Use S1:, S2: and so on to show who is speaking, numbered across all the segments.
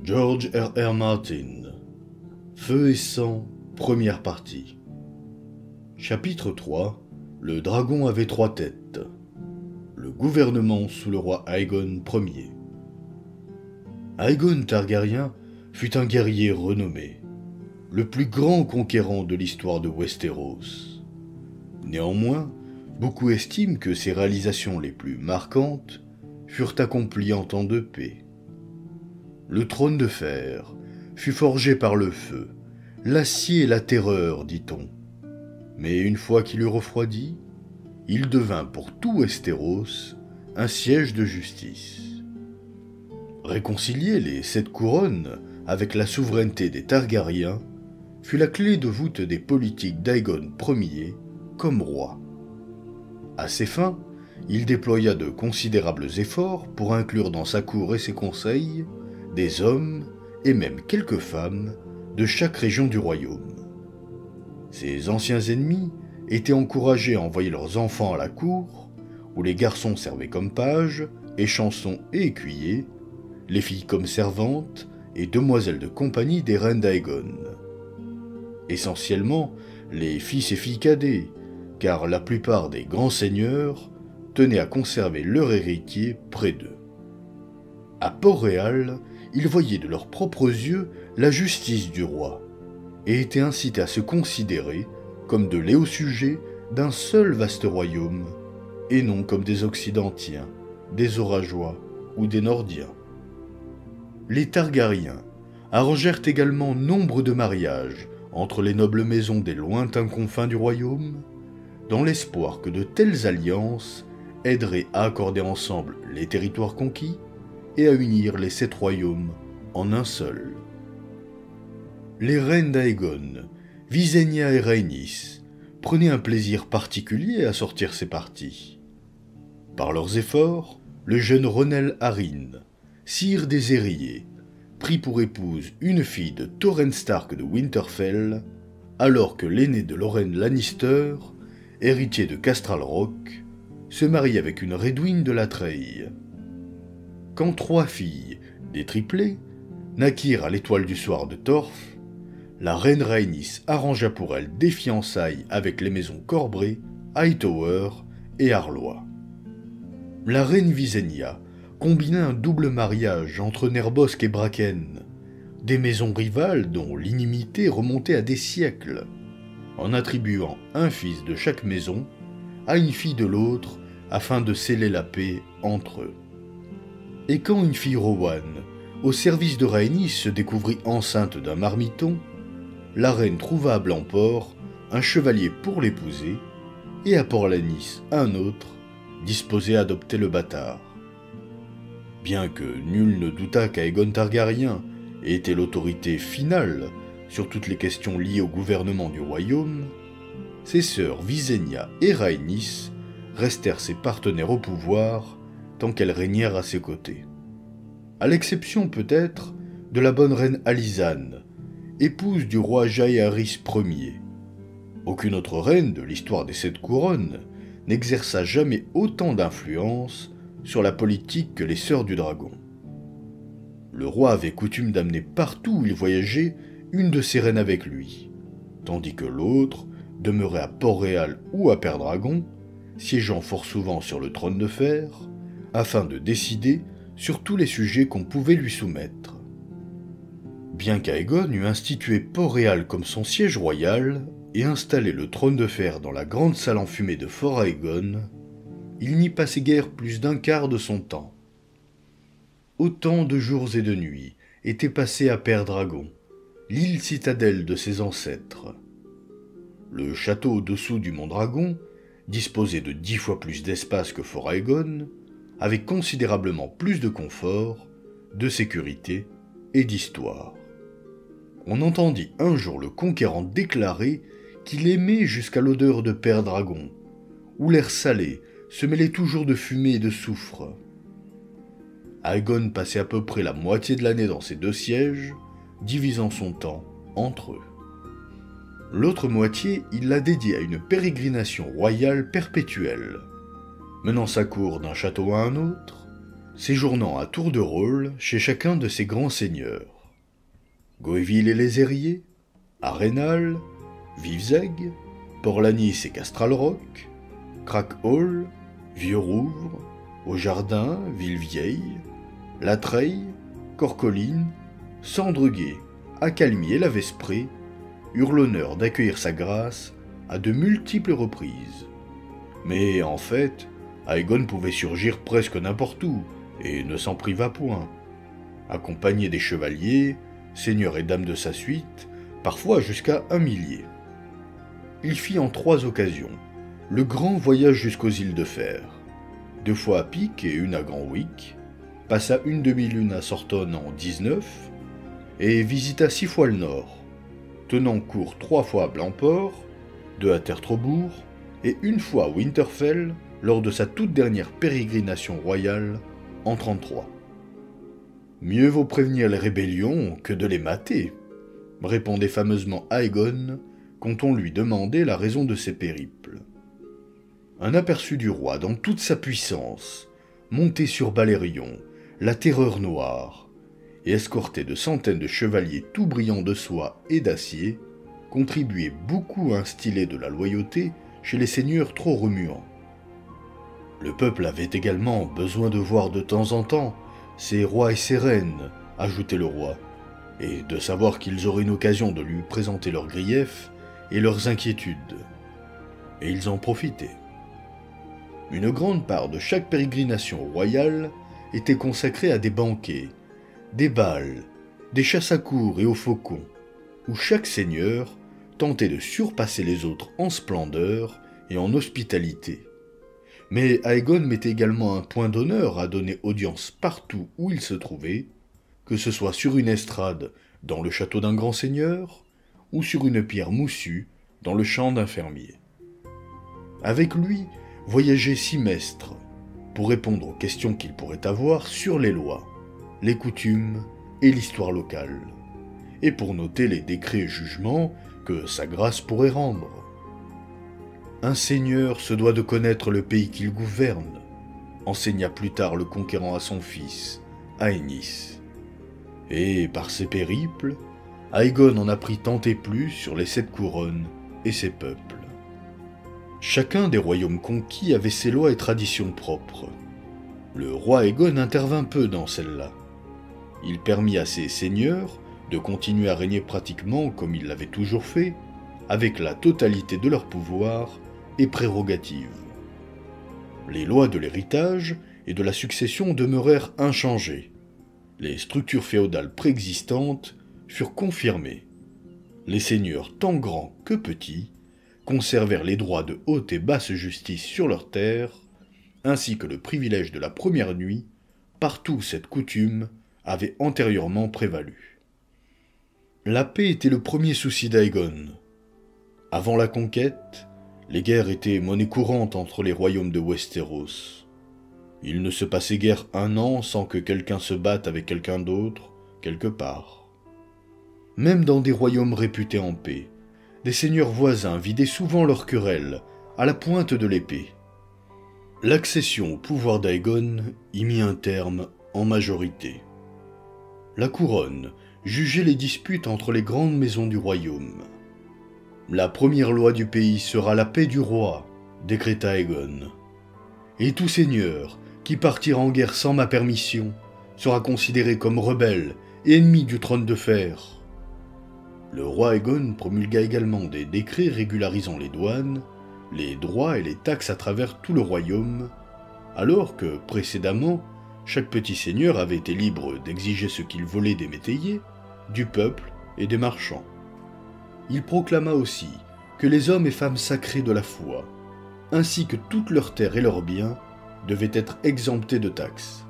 S1: George R.R. Martin. Feu et sang, première partie. Chapitre 3. Le dragon avait 3 têtes. Le gouvernement sous le roi Aegon Ier. Aegon Targaryen fut un guerrier renommé, le plus grand conquérant de l'histoire de Westeros. Néanmoins, beaucoup estiment que ses réalisations les plus marquantes furent accomplies en temps de paix. Le trône de fer fut forgé par le feu, l'acier et la terreur, dit-on. Mais une fois qu'il eut refroidi, il devint pour tout Westeros un siège de justice. Réconcilier les 7 couronnes avec la souveraineté des Targaryens fut la clé de voûte des politiques d'Aegon Ier comme roi. À ces fins, il déploya de considérables efforts pour inclure dans sa cour et ses conseils des hommes et même quelques femmes de chaque région du royaume. Ses anciens ennemis étaient encouragés à envoyer leurs enfants à la cour, où les garçons servaient comme pages, échansons et écuyers, les filles comme servantes et demoiselles de compagnie des reines d'Aegon. Essentiellement, les fils et filles cadets, car la plupart des grands seigneurs tenaient à conserver leur héritier près d'eux. À Port-Réal, ils voyaient de leurs propres yeux la justice du roi, et étaient incités à se considérer comme de légaux sujets d'un seul vaste royaume, et non comme des Occidentiens, des Orageois ou des Nordiens. Les Targaryens arrangèrent également nombre de mariages entre les nobles maisons des lointains confins du royaume, dans l'espoir que de telles alliances aideraient à accorder ensemble les territoires conquis et à unir les 7 royaumes en un seul. Les reines d'Aegon, Visenya et Rhaenys, prenaient un plaisir particulier à sortir ces parties. Par leurs efforts, le jeune Ronel Arryn, sire des Érillés, prit pour épouse une fille de Torrhen Stark de Winterfell, alors que l'aîné de Lorraine Lannister, héritier de Castral Rock, se marie avec une Redwyn de la Treille. Quand 3 filles, des triplés, naquirent à l'étoile du soir de Torf, la reine Rhaenys arrangea pour elle des fiançailles avec les maisons Corbray, Hightower et Arlois. La reine Visenya combina un double mariage entre Nerbosque et Bracken, des maisons rivales dont l'inimité remontait à des siècles, en attribuant un fils de chaque maison à une fille de l'autre afin de sceller la paix entre eux. Et quand une fille Rowan, au service de Rhaenys, se découvrit enceinte d'un marmiton, la reine trouva à Blanport un chevalier pour l'épouser, et à Port-Lannis un autre, disposé à adopter le bâtard. Bien que nul ne doutât qu'Aegon Targaryen était l'autorité finale sur toutes les questions liées au gouvernement du royaume, ses sœurs Visenya et Rhaenys restèrent ses partenaires au pouvoir tant qu'elles régnèrent à ses côtés. À l'exception peut-être de la bonne reine Alysanne, épouse du roi Jaehaerys Ier. Aucune autre reine de l'histoire des 7 couronnes n'exerça jamais autant d'influence sur la politique que les Sœurs du Dragon. Le roi avait coutume d'amener partout où il voyageait une de ses reines avec lui, tandis que l'autre demeurait à Port-Réal ou à Pendragon, siégeant fort souvent sur le trône de fer, afin de décider sur tous les sujets qu'on pouvait lui soumettre. Bien qu'Aegon eût institué Port-Réal comme son siège royal et installé le trône de fer dans la grande salle enfumée de Fort Aegon, il n'y passait guère plus d'un quart de son temps. Autant de jours et de nuits étaient passés à Pendragon, l'île citadelle de ses ancêtres. Le château au-dessous du mont Dragon, disposé de 10 fois plus d'espace que Fort Aegon, avait considérablement plus de confort, de sécurité et d'histoire. On entendit un jour le conquérant déclarer qu'il aimait jusqu'à l'odeur de Pendragon, où l'air salé se mêlait toujours de fumée et de soufre. Aegon passait à peu près la moitié de l'année dans ces 2 sièges, divisant son temps entre eux. L'autre moitié, il la dédiait à une pérégrination royale perpétuelle, menant sa cour d'un château à un autre, séjournant à tour de rôle chez chacun de ces grands seigneurs. Goéville et les Airiers, Arenal, Vivzeg, Porlanis et Castralrock, Crac-Hall, Vieux-Rouvre, Aujardin, Villevieille, Latreille, Corcolline, Cendreguet, Accalmie et la Vesprée eurent l'honneur d'accueillir sa grâce à de multiples reprises. Mais en fait, Aegon pouvait surgir presque n'importe où, et ne s'en priva point. Accompagné des chevaliers, seigneurs et dames de sa suite, parfois jusqu'à 1 millier. Il fit en 3 occasions le grand voyage jusqu'aux îles de Fer, 2 fois à pic et une à Grand Wick, passa une demi-lune à Sorton en 19, et visita 6 fois le nord, tenant cours 3 fois à Blancport, 2 à Tertrebourg, et 1 fois à Winterfell lors de sa toute dernière pérégrination royale en 33. « Mieux vaut prévenir les rébellions que de les mater », répondait fameusement Aegon quand on lui demandait la raison de ses périples. Un aperçu du roi dans toute sa puissance, monté sur Balérion, la terreur noire, et escorté de centaines de chevaliers tout brillants de soie et d'acier, contribuait beaucoup à instiller de la loyauté chez les seigneurs trop remuants. Le peuple avait également besoin de voir de temps en temps ses rois et ses reines, ajoutait le roi, et de savoir qu'ils auraient une occasion de lui présenter leurs griefs et leurs inquiétudes. Et ils en profitaient. Une grande part de chaque pérégrination royale était consacrée à des banquets, des bals, des chasses à courre et aux faucons, où chaque seigneur tentait de surpasser les autres en splendeur et en hospitalité. Mais Aegon mettait également un point d'honneur à donner audience partout où il se trouvait, que ce soit sur une estrade dans le château d'un grand seigneur, ou sur une pierre moussue dans le champ d'un fermier. Avec lui voyageait Simestre, pour répondre aux questions qu'il pourrait avoir sur les lois, les coutumes et l'histoire locale, et pour noter les décrets et jugements que sa grâce pourrait rendre. Un seigneur se doit de connaître le pays qu'il gouverne, enseigna plus tard le conquérant à son fils, Aenys. Et par ses périples, Aegon en apprit tant et plus sur les 7 couronnes et ses peuples. Chacun des royaumes conquis avait ses lois et traditions propres. Le roi Aegon intervint peu dans celles-là. Il permit à ses seigneurs de continuer à régner pratiquement comme il l'avait toujours fait, avec la totalité de leurs pouvoirs et prérogatives. Les lois de l'héritage et de la succession demeurèrent inchangées. Les structures féodales préexistantes furent confirmées. Les seigneurs, tant grands que petits, conservèrent les droits de haute et basse justice sur leurs terres, ainsi que le privilège de la première nuit, partout où cette coutume avait antérieurement prévalu. La paix était le premier souci d'Aegon. Avant la conquête, les guerres étaient monnaie courante entre les royaumes de Westeros. Il ne se passait guère 1 an sans que quelqu'un se batte avec quelqu'un d'autre, quelque part. Même dans des royaumes réputés en paix, des seigneurs voisins vidaient souvent leurs querelles à la pointe de l'épée. L'accession au pouvoir d'Aegon y mit un terme en majorité. La couronne jugeait les disputes entre les grandes maisons du royaume. La première loi du pays sera la paix du roi, décréta Aegon. Et tout seigneur qui partira en guerre sans ma permission sera considéré comme rebelle et ennemi du trône de fer. Le roi Aegon promulgua également des décrets régularisant les douanes, les droits et les taxes à travers tout le royaume, alors que, précédemment, chaque petit seigneur avait été libre d'exiger ce qu'il voulait des métayers, du peuple et des marchands. Il proclama aussi que les hommes et femmes sacrés de la foi, ainsi que toutes leurs terres et leurs biens, devaient être exemptés de taxes.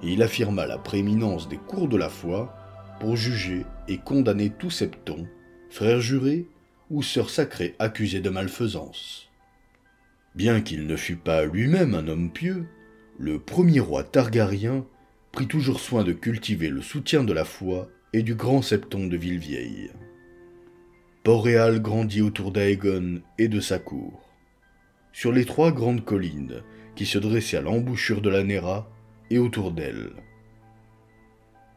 S1: Et il affirma la prééminence des cours de la foi pour juger et condamner tout septon, frère juré ou sœur sacrée accusée de malfaisance. Bien qu'il ne fût pas lui-même un homme pieux, le premier roi Targaryen prit toujours soin de cultiver le soutien de la foi et du grand septon de Villevieille. Port-Réal grandit autour d'Aegon et de sa cour. Sur les 3 grandes collines qui se dressaient à l'embouchure de la Nera, et autour d'elle.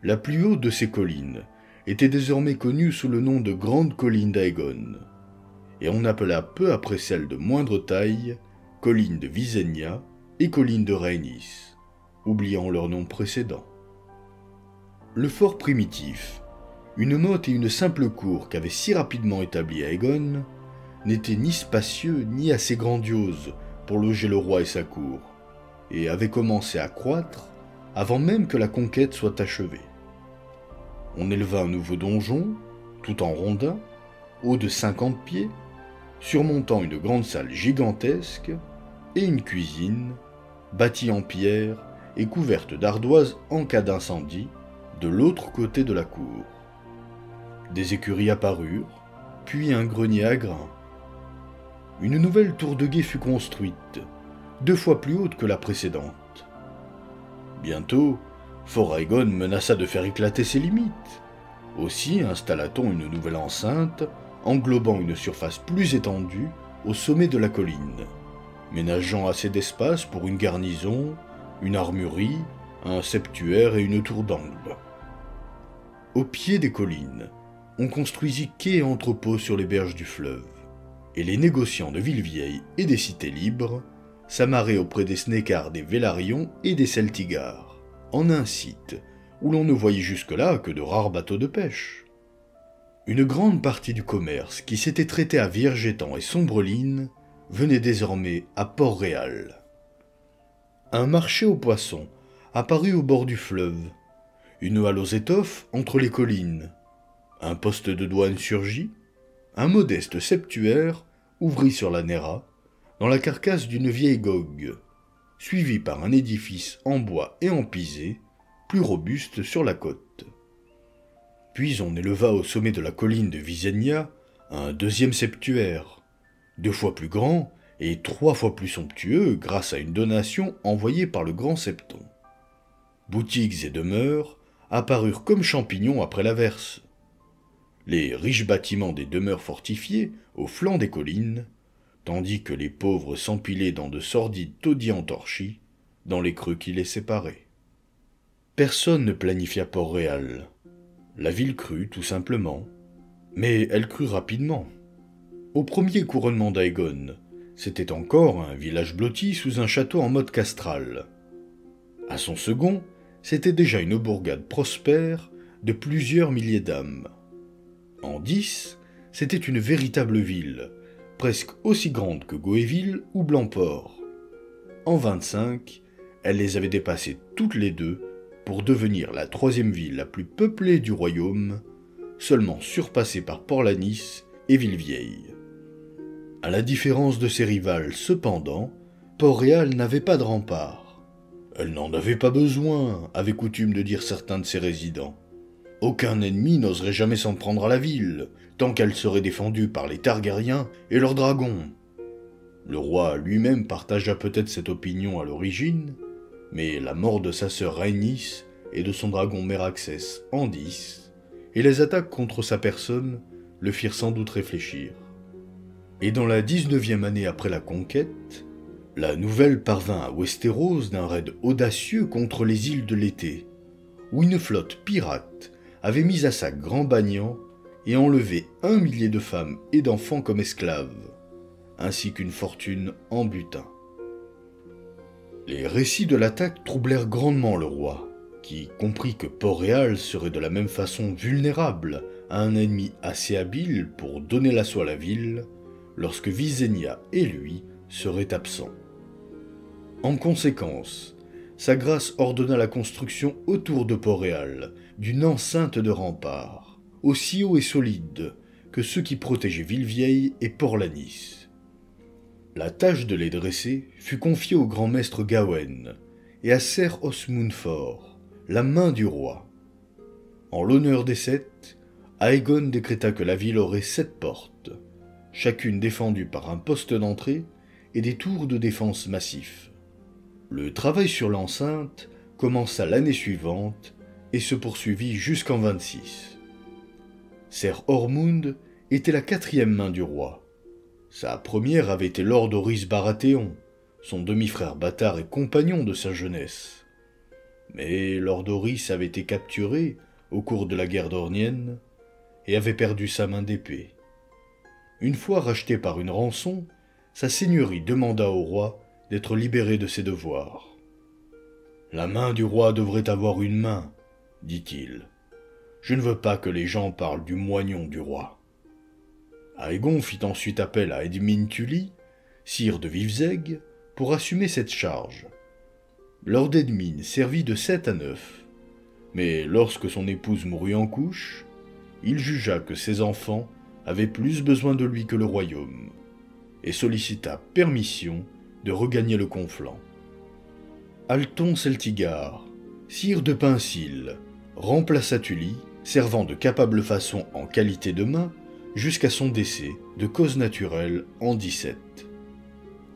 S1: La plus haute de ces collines était désormais connue sous le nom de Grande Colline d'Aegon, et on appela peu après celle de moindre taille Colline de Visenya et Colline de Rhaenys, oubliant leur nom précédent. Le fort primitif, une motte et une simple cour qu'avait si rapidement établi Aegon, n'était ni spacieux ni assez grandiose pour loger le roi et sa cour, et avait commencé à croître avant même que la conquête soit achevée. On éleva un nouveau donjon, tout en rondin, haut de 50 pieds, surmontant une grande salle gigantesque, et une cuisine, bâtie en pierre et couverte d'ardoises en cas d'incendie, de l'autre côté de la cour. Des écuries apparurent, puis un grenier à grains. Une nouvelle tour de guet fut construite, 2 fois plus haute que la précédente. Bientôt, Fort Aegon menaça de faire éclater ses limites. Aussi installa-t-on une nouvelle enceinte, englobant une surface plus étendue au sommet de la colline, ménageant assez d'espace pour une garnison, une armurerie, un septuaire et une tour d'angle. Au pied des collines, on construisit quais et entrepôts sur les berges du fleuve, et les négociants de Ville-Vieille et des cités libres s'amarraient auprès des Snécards, des Vélarions et des Celtigars, en un site où l'on ne voyait jusque-là que de rares bateaux de pêche. Une grande partie du commerce qui s'était traité à Viergétan et Sombreline venait désormais à Port-Réal. Un marché aux poissons apparut au bord du fleuve, une halle aux étoffes entre les collines, un poste de douane surgit, un modeste septuaire ouvrit sur la Néra, dans la carcasse d'une vieille gogue, suivi par un édifice en bois et en pisé, plus robuste sur la côte. Puis on éleva au sommet de la colline de Visenya un deuxième septuaire, 2 fois plus grand et 3 fois plus somptueux grâce à une donation envoyée par le grand Septon. Boutiques et demeures apparurent comme champignons après l'averse. Les riches bâtiments des demeures fortifiées au flanc des collines, tandis que les pauvres s'empilaient dans de sordides taudis entorchis, dans les creux qui les séparaient. Personne ne planifia Port-Réal. La ville crut, tout simplement, mais elle crut rapidement. Au premier couronnement d'Aegon, c'était encore un village blotti sous un château en mode castral. À son second, c'était déjà une bourgade prospère de plusieurs milliers d'âmes. En 10, c'était une véritable ville, presque aussi grande que Goéville ou Blancport. En 25, elle les avait dépassées toutes les deux pour devenir la 3e ville la plus peuplée du royaume, seulement surpassée par Port-Lannis et Ville-Vieille. À la différence de ses rivales, cependant, Port-Réal n'avait pas de rempart. Elle n'en avait pas besoin, avait coutume de dire certains de ses résidents. Aucun ennemi n'oserait jamais s'en prendre à la ville, tant qu'elle serait défendue par les Targaryens et leurs dragons. Le roi lui-même partagea peut-être cette opinion à l'origine, mais la mort de sa sœur Rhaenys et de son dragon Meraxès en 10, et les attaques contre sa personne le firent sans doute réfléchir. Et dans la 19e année après la conquête, la nouvelle parvint à Westeros d'un raid audacieux contre les îles de l'été, où une flotte pirate avait mis à sac Grand Bagnan et enlevé 1 millier de femmes et d'enfants comme esclaves, ainsi qu'une fortune en butin. Les récits de l'attaque troublèrent grandement le roi, qui comprit que Port-Réal serait de la même façon vulnérable à un ennemi assez habile pour donner l'assaut à la ville, lorsque Visenya et lui seraient absents. En conséquence, sa grâce ordonna la construction autour de Port-Réal d'une enceinte de remparts, aussi haut et solide que ceux qui protégeaient Ville-Vieille et Port-Lannis. La tâche de les dresser fut confiée au grand maître Gawain et à Ser Osmundfort, la main du roi. En l'honneur des 7, Aegon décréta que la ville aurait 7 portes, chacune défendue par un poste d'entrée et des tours de défense massifs. Le travail sur l'enceinte commença l'année suivante et se poursuivit jusqu'en 26. Ser Ormund était la 4e main du roi. Sa première avait été Lord Orys Baratheon, son demi-frère bâtard et compagnon de sa jeunesse. Mais Lord Horis avait été capturé au cours de la guerre dornienne et avait perdu sa main d'épée. Une fois racheté par une rançon, sa seigneurie demanda au roi d'être libéré de ses devoirs. « La main du roi devrait avoir une main, dit-il. Je ne veux pas que les gens parlent du moignon du roi. » Aegon fit ensuite appel à Edmund Tully, sire de Vivzeg, pour assumer cette charge. Lord Edmund servit de 7 à 9, mais lorsque son épouse mourut en couche, il jugea que ses enfants avaient plus besoin de lui que le royaume, et sollicita permission de regagner le Conflent. Alton Celtigar, sire de Pincil, remplaça Tully, servant de capable façon en qualité de main, jusqu'à son décès de cause naturelle en 17.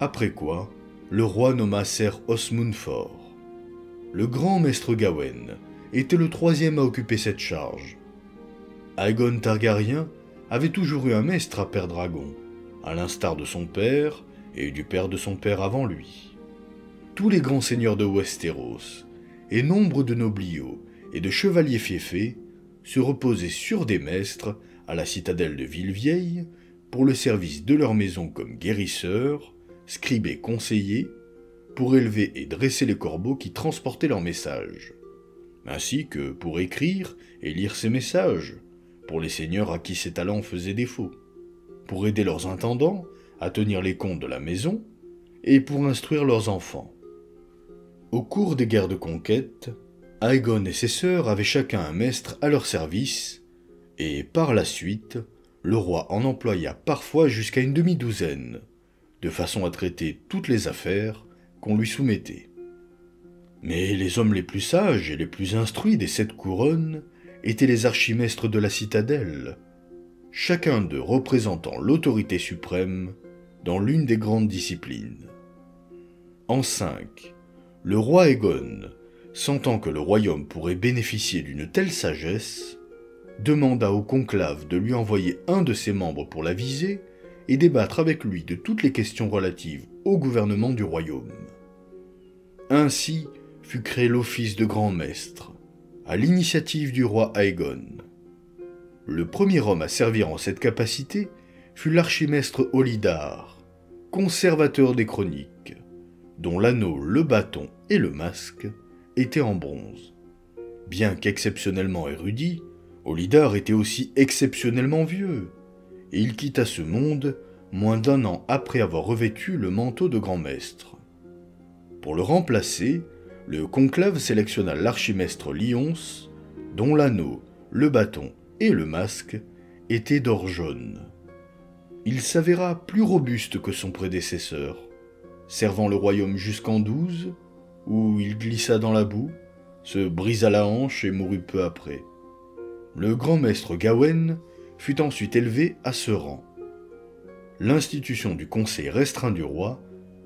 S1: Après quoi, le roi nomma Ser Osmundfort. Le grand maître Gawain était le 3e à occuper cette charge. Aegon Targaryen avait toujours eu un maître à père dragon, à l'instar de son père et du père de son père avant lui. Tous les grands seigneurs de Westeros, et nombre de nobliaux et de chevaliers fiefés, se reposaient sur des maîtres à la citadelle de Villevieille pour le service de leur maison comme guérisseurs, scribes et conseillers, pour élever et dresser les corbeaux qui transportaient leurs messages, ainsi que pour écrire et lire ces messages, pour les seigneurs à qui ces talents faisaient défaut, pour aider leurs intendants à tenir les comptes de la maison et pour instruire leurs enfants. Au cours des guerres de conquête, Aegon et ses sœurs avaient chacun un maître à leur service, et par la suite, le roi en employa parfois jusqu'à une demi-douzaine, de façon à traiter toutes les affaires qu'on lui soumettait. Mais les hommes les plus sages et les plus instruits des 7 couronnes étaient les archimestres de la citadelle, chacun d'eux représentant l'autorité suprême dans l'une des grandes disciplines. En 5, le roi Aegon, sentant que le royaume pourrait bénéficier d'une telle sagesse, demanda au conclave de lui envoyer un de ses membres pour l'aviser et débattre avec lui de toutes les questions relatives au gouvernement du royaume. Ainsi fut créé l'office de grand maître, à l'initiative du roi Aegon. Le premier homme à servir en cette capacité fut l'archimestre Olidar, conservateur des chroniques, dont l'anneau, le bâton et le masque étaient en bronze. Bien qu'exceptionnellement érudit, Olidar était aussi exceptionnellement vieux, et il quitta ce monde moins d'1 an après avoir revêtu le manteau de grand maître. Pour le remplacer, le conclave sélectionna l'archimestre Lyons, dont l'anneau, le bâton et le masque étaient d'or jaune. Il s'avéra plus robuste que son prédécesseur, servant le royaume jusqu'en 12, où il glissa dans la boue, se brisa la hanche et mourut peu après. Le grand maître Gawain fut ensuite élevé à ce rang. L'institution du conseil restreint du roi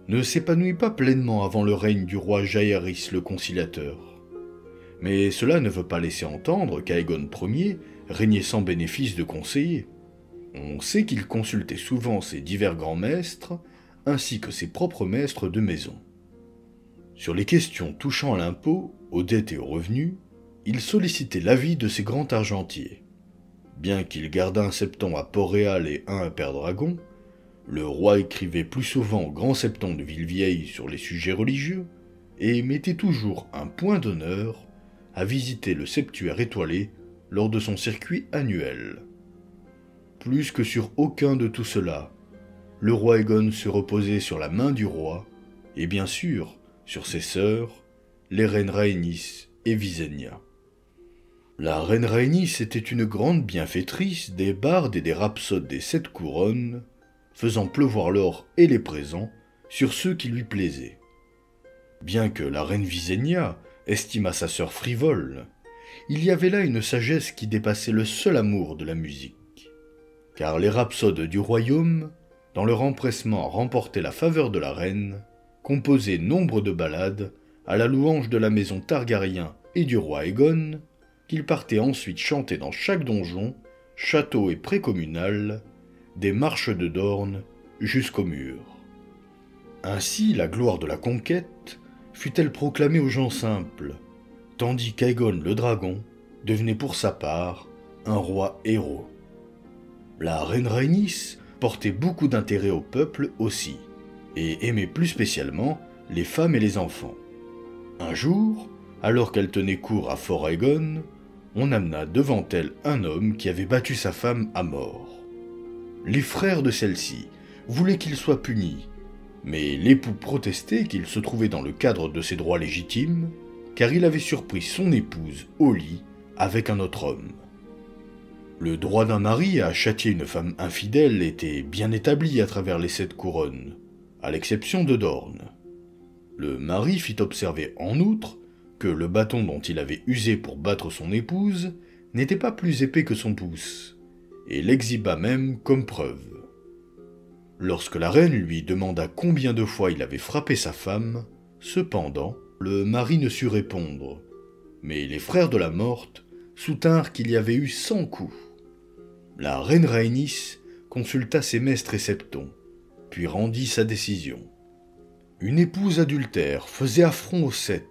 S1: ne s'épanouit pas pleinement avant le règne du roi Jaehaerys le Conciliateur. Mais cela ne veut pas laisser entendre qu'Aegon Ier régnait sans bénéfice de conseiller. On sait qu'il consultait souvent ses divers grands maîtres, ainsi que ses propres maîtres de maison. Sur les questions touchant à l'impôt, aux dettes et aux revenus, il sollicitait l'avis de ses grands argentiers. Bien qu'il gardât un septon à Port-Réal et un à Père-Dragon, le roi écrivait plus souvent au grand septon de Villevieille sur les sujets religieux et mettait toujours un point d'honneur à visiter le septuaire étoilé lors de son circuit annuel. Plus que sur aucun de tout cela, le roi Aegon se reposait sur la main du roi et bien sûr sur ses sœurs, les reines Rhaenys et Visenya. La reine Rhaenys était une grande bienfaitrice des bardes et des rhapsodes des 7 couronnes, faisant pleuvoir l'or et les présents sur ceux qui lui plaisaient. Bien que la reine Visenya estimât sa sœur frivole, il y avait là une sagesse qui dépassait le seul amour de la musique. Car les rhapsodes du royaume, dans leur empressement à remporter la faveur de la reine, composaient nombre de ballades à la louange de la maison Targaryen et du roi Aegon, qu'ils partaient ensuite chanter dans chaque donjon, château et précommunal, des marches de Dorne jusqu'au mur. Ainsi la gloire de la conquête fut-elle proclamée aux gens simples, tandis qu'Aegon le dragon devenait pour sa part un roi héros. La reine Rhaenys portait beaucoup d'intérêt au peuple aussi, et aimait plus spécialement les femmes et les enfants. Un jour, alors qu'elle tenait cour à Fort Aegon, on amena devant elle un homme qui avait battu sa femme à mort. Les frères de celle-ci voulaient qu'il soit puni, mais l'époux protestait qu'il se trouvait dans le cadre de ses droits légitimes, car il avait surpris son épouse au lit avec un autre homme. Le droit d'un mari à châtier une femme infidèle était bien établi à travers les 7 couronnes, à l'exception de Dorne. Le mari fit observer en outre que le bâton dont il avait usé pour battre son épouse n'était pas plus épais que son pouce, et l'exhiba même comme preuve. Lorsque la reine lui demanda combien de fois il avait frappé sa femme, cependant, le mari ne sut répondre, mais les frères de la morte soutinrent qu'il y avait eu 100 coups. La reine Rhaenys consulta ses mestres et septons, puis rendit sa décision. Une épouse adultère faisait affront aux 7,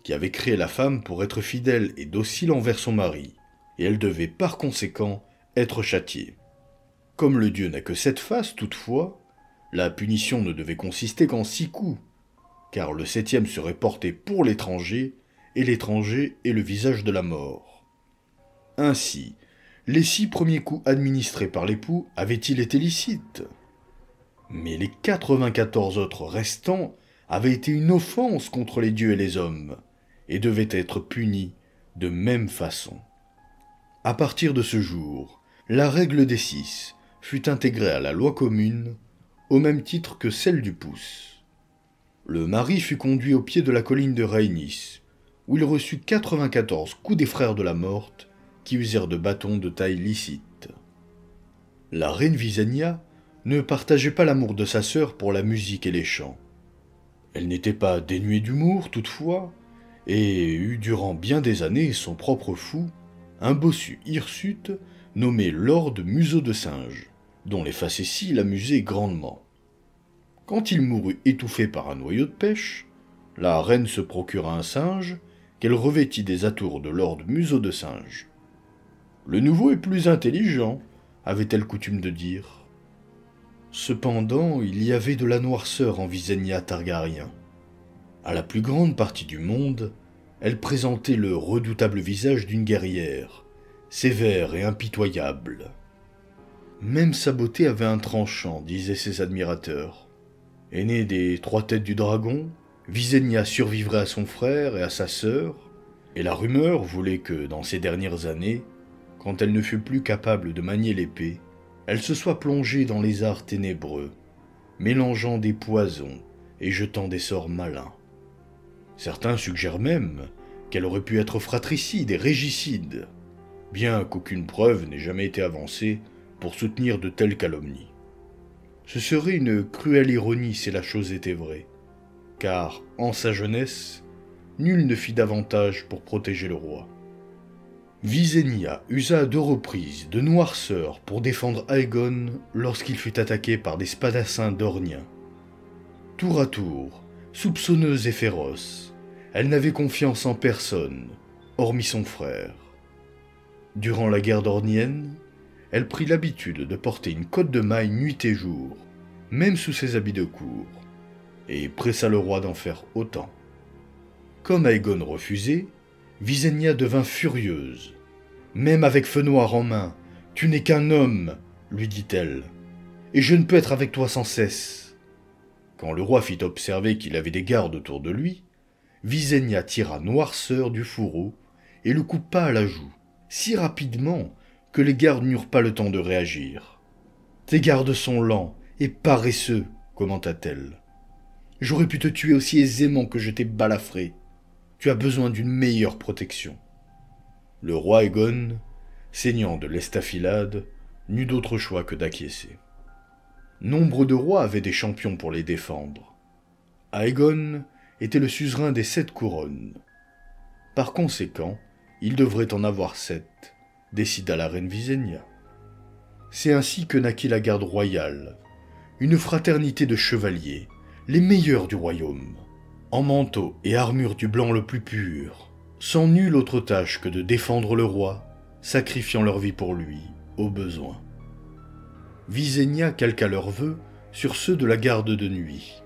S1: qui avaient créé la femme pour être fidèle et docile envers son mari, et elle devait par conséquent être châtiée. Comme le dieu n'a que 7 faces toutefois, la punition ne devait consister qu'en 6 coups, car le 7e serait porté pour l'étranger, et l'étranger est le visage de la mort. Ainsi, les 6 premiers coups administrés par l'époux avaient-ils été licites? Mais les 94 autres restants avaient été une offense contre les dieux et les hommes, et devaient être punis de même façon. À partir de ce jour, la règle des 6 fut intégrée à la loi commune, au même titre que celle du pouce. Le mari fut conduit au pied de la colline de Rhaenys, où il reçut 94 coups des frères de la morte, qui usèrent de bâtons de taille licite. La reine Visenya ne partageait pas l'amour de sa sœur pour la musique et les chants. Elle n'était pas dénuée d'humour, toutefois, et eut durant bien des années son propre fou, un bossu hirsute nommé Lord Museau de Singe, dont les facéties l'amusaient grandement. Quand il mourut étouffé par un noyau de pêche, la reine se procura un singe qu'elle revêtit des atours de Lord Museau de Singe. Le nouveau est plus intelligent, avait-elle coutume de dire. Cependant, il y avait de la noirceur en Visenya Targaryen. À la plus grande partie du monde, elle présentait le redoutable visage d'une guerrière, sévère et impitoyable. Même sa beauté avait un tranchant, disaient ses admirateurs. Aînée des 3 têtes du dragon, Visenya survivrait à son frère et à sa sœur, et la rumeur voulait que, dans ces dernières années, quand elle ne fut plus capable de manier l'épée, elle se soit plongée dans les arts ténébreux, mélangeant des poisons et jetant des sorts malins. Certains suggèrent même qu'elle aurait pu être fratricide et régicide, bien qu'aucune preuve n'ait jamais été avancée pour soutenir de telles calomnies. Ce serait une cruelle ironie si la chose était vraie, car, en sa jeunesse, nul ne fit davantage pour protéger le roi. Visenya usa à 2 reprises de noirceur pour défendre Aegon lorsqu'il fut attaqué par des spadassins dorniens. Tour à tour, soupçonneuse et féroce, elle n'avait confiance en personne, hormis son frère. Durant la guerre dornienne, elle prit l'habitude de porter une cotte de maille nuit et jour, même sous ses habits de cour, et pressa le roi d'en faire autant. Comme Aegon refusait, Visenya devint furieuse. « Même avec feu noir en main, tu n'es qu'un homme, lui dit-elle, et je ne peux être avec toi sans cesse. » Quand le roi fit observer qu'il avait des gardes autour de lui, Visenya tira Noirceur du fourreau et le coupa à la joue, si rapidement que les gardes n'eurent pas le temps de réagir. « Tes gardes sont lents et paresseux, commenta-t-elle. J'aurais pu te tuer aussi aisément que je t'ai balafré. Tu as besoin d'une meilleure protection. » Le roi Aegon, saignant de l'estafilade, n'eut d'autre choix que d'acquiescer. Nombre de rois avaient des champions pour les défendre. Aegon était le suzerain des 7 couronnes. Par conséquent, il devrait en avoir 7, décida la reine Visenya. C'est ainsi que naquit la garde royale, une fraternité de chevaliers, les meilleurs du royaume, en manteau et armure du blanc le plus pur, sans nulle autre tâche que de défendre le roi, sacrifiant leur vie pour lui, au besoin. Visenya calqua leurs vœux sur ceux de la garde de nuit.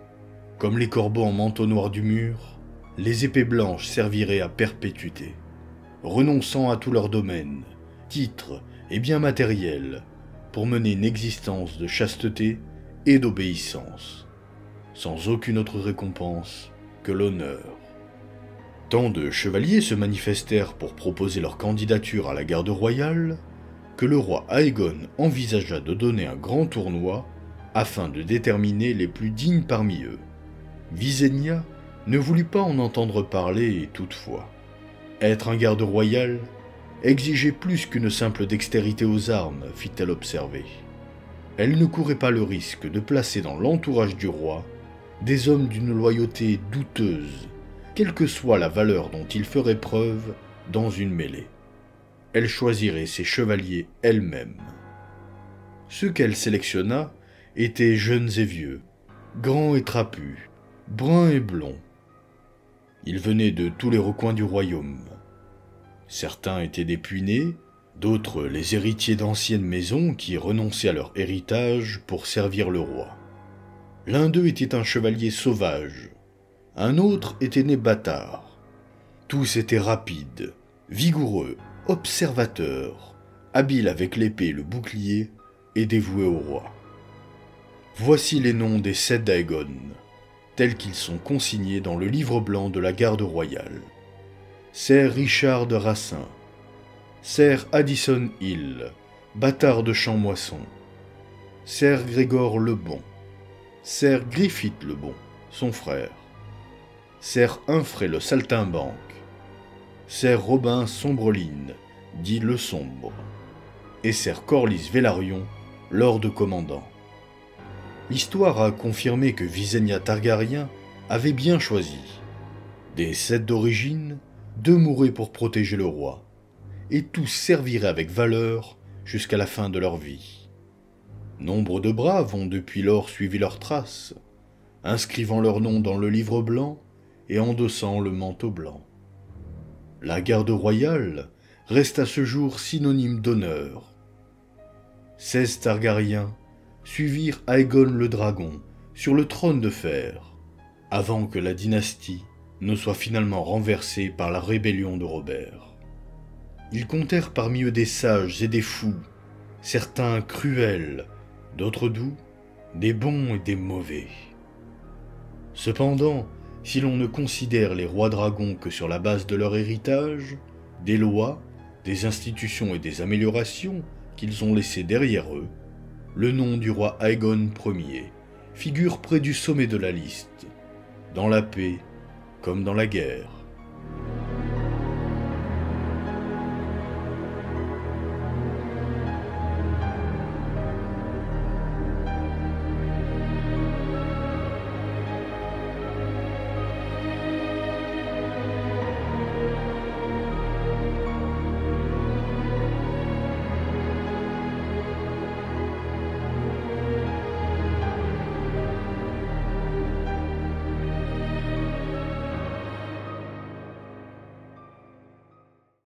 S1: Comme les corbeaux en manteau noir du mur, les épées blanches serviraient à perpétuité, renonçant à tous leurs domaines, titres et biens matériels, pour mener une existence de chasteté et d'obéissance, sans aucune autre récompense que l'honneur. Tant de chevaliers se manifestèrent pour proposer leur candidature à la garde royale, que le roi Aegon envisagea de donner un grand tournoi afin de déterminer les plus dignes parmi eux. Visenya ne voulut pas en entendre parler toutefois. Être un garde royal exigeait plus qu'une simple dextérité aux armes, fit-elle observer. Elle ne courait pas le risque de placer dans l'entourage du roi des hommes d'une loyauté douteuse, quelle que soit la valeur dont ils feraient preuve dans une mêlée. Elle choisirait ses chevaliers elle-même. Ceux qu'elle sélectionna étaient jeunes et vieux, grands et trapus, bruns et blonds. Ils venaient de tous les recoins du royaume. Certains étaient des puinés, d'autres les héritiers d'anciennes maisons qui renonçaient à leur héritage pour servir le roi. L'un d'eux était un chevalier sauvage, un autre était né bâtard. Tous étaient rapides, vigoureux, observateurs, habiles avec l'épée et le bouclier et dévoués au roi. Voici les noms des 7 d'Aegon, tels qu'ils sont consignés dans le livre blanc de la garde royale. Sir Richard de Racin, Sir Addison Hill, bâtard de Champmoisson, Sir Grégor le Bon, Sir Griffith le Bon, son frère, Sir Humphrey le Saltimbanque, Sir Robin Sombreline, dit le Sombre, et Sir Corlys Velaryon, lord commandant. L'histoire a confirmé que Visenya Targaryen avait bien choisi. Des 7 d'origine, 2 mouraient pour protéger le roi, et tous serviraient avec valeur jusqu'à la fin de leur vie. Nombre de braves ont depuis lors suivi leurs traces, inscrivant leur nom dans le livre blanc et endossant le manteau blanc. La garde royale reste à ce jour synonyme d'honneur. 16 Targaryens suivirent Aegon le Dragon sur le trône de fer, avant que la dynastie ne soit finalement renversée par la rébellion de Robert. Ils comptèrent parmi eux des sages et des fous, certains cruels, d'autres doux, des bons et des mauvais. Cependant, si l'on ne considère les rois dragons que sur la base de leur héritage, des lois, des institutions et des améliorations qu'ils ont laissées derrière eux, le nom du roi Aegon Ier figure près du sommet de la liste, dans la paix comme dans la guerre.